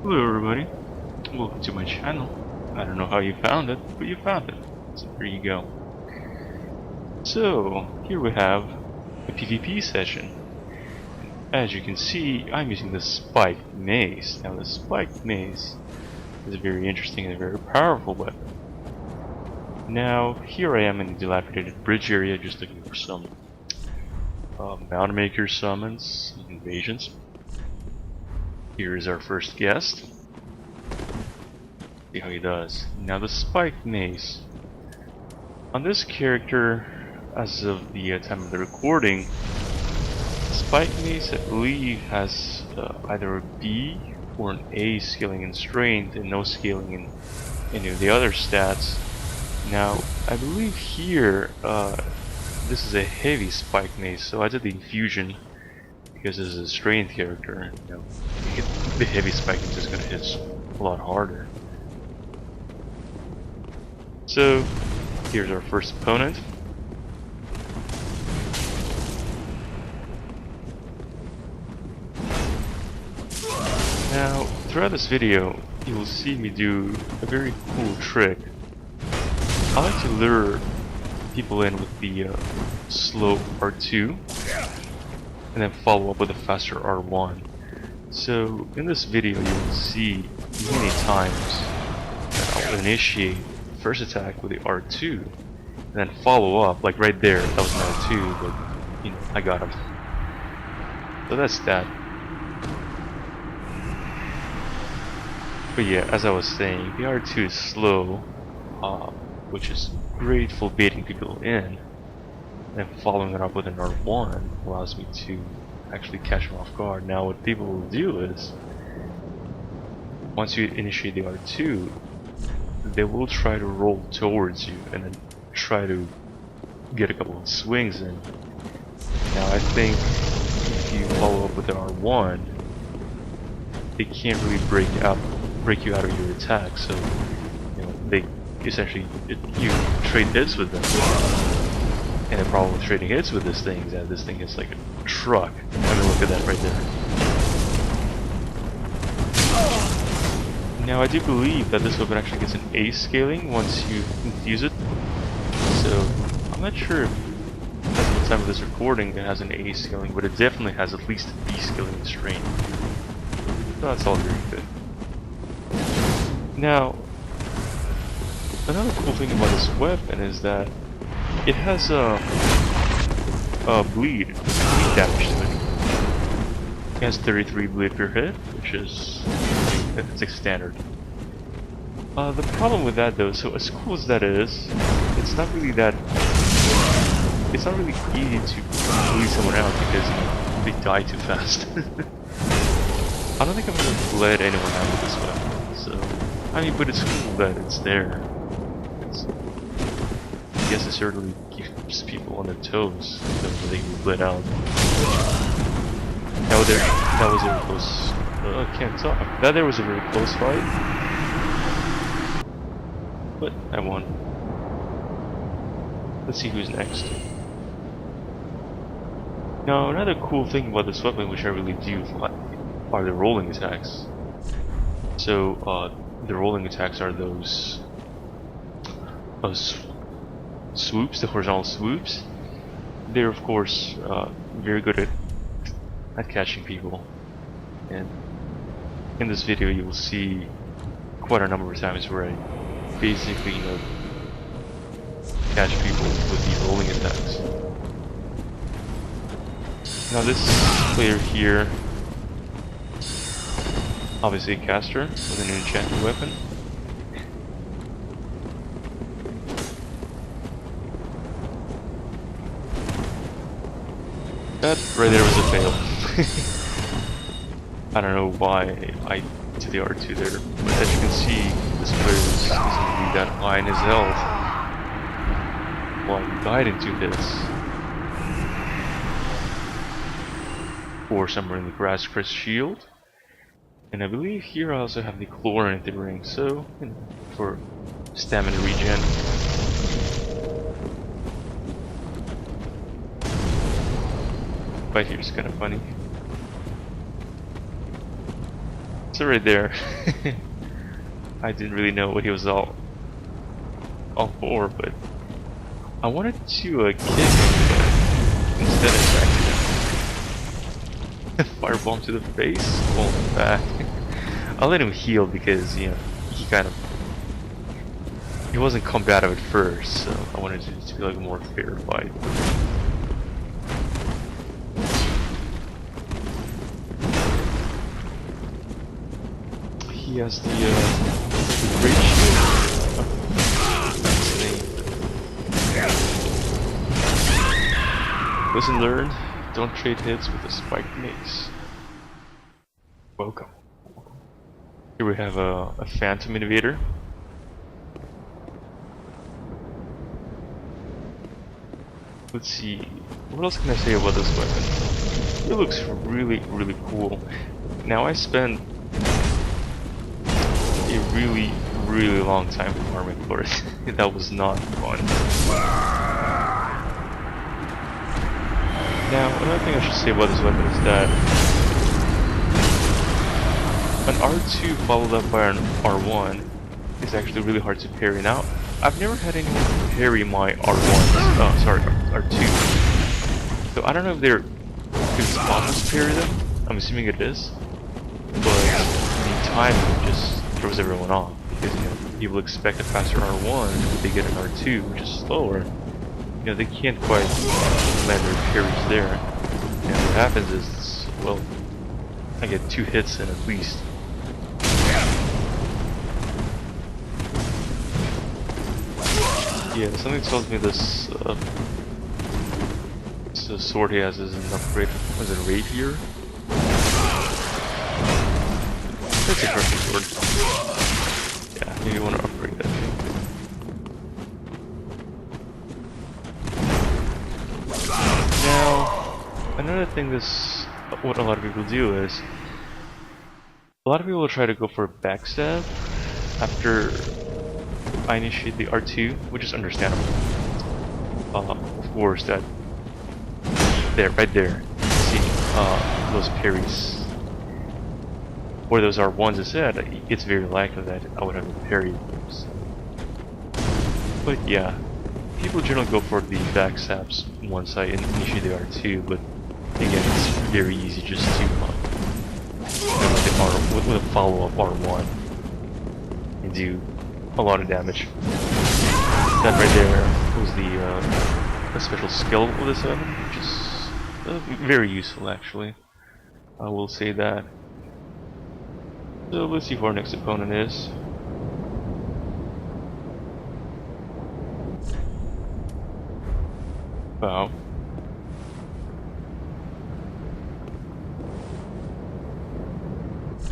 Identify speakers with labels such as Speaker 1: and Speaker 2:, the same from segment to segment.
Speaker 1: Hello everybody, welcome to my channel. I don't know how you found it, but you found it. So there you go. So, here we have a PvP session. As you can see, I'm using the spiked mace. Now the spiked mace is a very interesting and a very powerful weapon. Now, here I am in the dilapidated bridge area just looking for some Mountain Maker summons, invasions. Here is our first guest. See how he does. Now the spiked mace. On this character, as of the time of the recording, spiked mace I believe has either a B or an A scaling in strength and no scaling in any of the other stats. Now I believe here this is a heavy spiked mace, so I did the infusion because this is a strength character. You know, the heavy spike mace is going to hit a lot harder. So here's our first opponent. Now, throughout this video, you will see me do a very cool trick. I like to lure people in with the slow R2 and then follow up with a faster R1. So in this video you will see many times that I'll initiate the first attack with the R2 and then follow up, like right there, that was an R2, but you know, I got him. So that's that. But yeah, as I was saying, the R2 is slow, which is great for baiting people in, and following it up with an R1 allows me to actually catch them off guard. Now what people will do is, once you initiate the R2, they will try to roll towards you and then try to get a couple of swings in. Now I think if you follow up with the R1, they can't really break you out of your attack, so you know, they essentially, you trade hits with them. And the problem with trading hits with this thing is that this thing is like a truck. I mean, look at that right there. Now I do believe that this weapon actually gets an A scaling once you infuse it. So I'm not sure if at the time of this recording it has an A scaling, but it definitely has at least a B scaling in strength. So that's all very good. Now, another cool thing about this weapon is that it has a bleed damage to it. It has 33 bleed per hit, which is, it's like standard. The problem with that though, so as cool as that is, it's not really easy to bleed someone out because you know, they die too fast. I don't think I've ever bled anyone out with this weapon, so I mean, but it's cool that it's there. I guess it certainly keeps people on their toes so they can bled out. That was a very close. I can't talk. That there was a very close fight, but I won. Let's see who's next. Now, another cool thing about this weapon, which I really do like, are the rolling attacks. So, the rolling attacks are those swoops, the horizontal swoops. They're of course very good at catching people, and in this video you will see quite a number of times where I basically catch people with the rolling attacks. Now this player here, obviously a caster with an enchanted weapon. That right there was a fail. I don't know why I did the R2 there, but as you can see, this player isn't really that high in his health. Well, I died in 2 hits. Or somewhere in the grass crest shield. And I believe here I also have the chlorine ring, so you know, for stamina regen. But here's kind of funny. So right there, I didn't really know what he was all for, but I wanted to kick him, but instead I attacked him. Firebomb to the face, pull him back. I'll let him heal because, you know, he wasn't combative at first, so I wanted it to be like a more fair fight. He has the great shield. That's his name. Lesson learned: don't trade hits with a spiked mace. Welcome. Here we have a phantom invader. Let's see, what else can I say about this weapon? It looks really, really cool. Now I spent a really, really long time farming for it. That was not fun. Now, another thing I should say about this weapon is that an R2 followed up by an R1 is actually really hard to parry. Now, I've never had anyone parry my R1, sorry, R2. So I don't know if they're good spawns to parry them. I'm assuming it is. But the timing just throws everyone off. Because, you know, people expect a faster R1, but they get an R2, which is slower. You know, they can't quite land their parries there. And what happens is, well, I get 2 hits in at least. Yeah, something tells me this sword he has is an upgrade. Was it rapier? That's a perfect sword. Yeah, maybe you want to upgrade that thing. Now, another thing what a lot of people do is, a lot of people will try to go for a backstab after I initiate the R2, which is understandable. Of course, that right there, see those parries, or those R1s instead, it's very likely that I would have a parry. So. But yeah, people generally go for the backstabs once I initiate the R2, but again, it's very easy just to with a follow-up R1 and do a lot of damage. That right there was the special skill of this weapon, which is very useful actually. I will say that. So let's see who our next opponent is. Wow.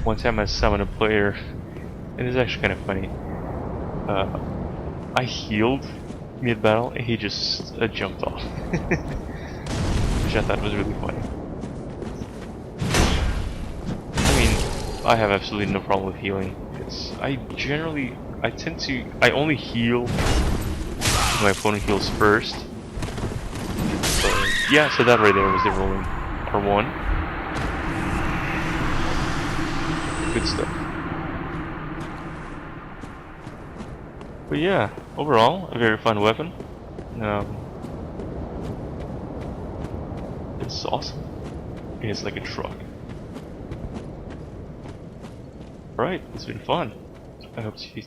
Speaker 1: One time I summoned a player, and it's actually kind of funny. I healed mid-battle, and he just jumped off. Which I thought was really funny. I mean, I have absolutely no problem with healing. I only heal when my opponent heals first. But yeah, so that right there was the rolling R1. Good stuff. But yeah, overall, a very fun weapon. It's awesome. It's like a truck. Alright, it's been fun. I hope to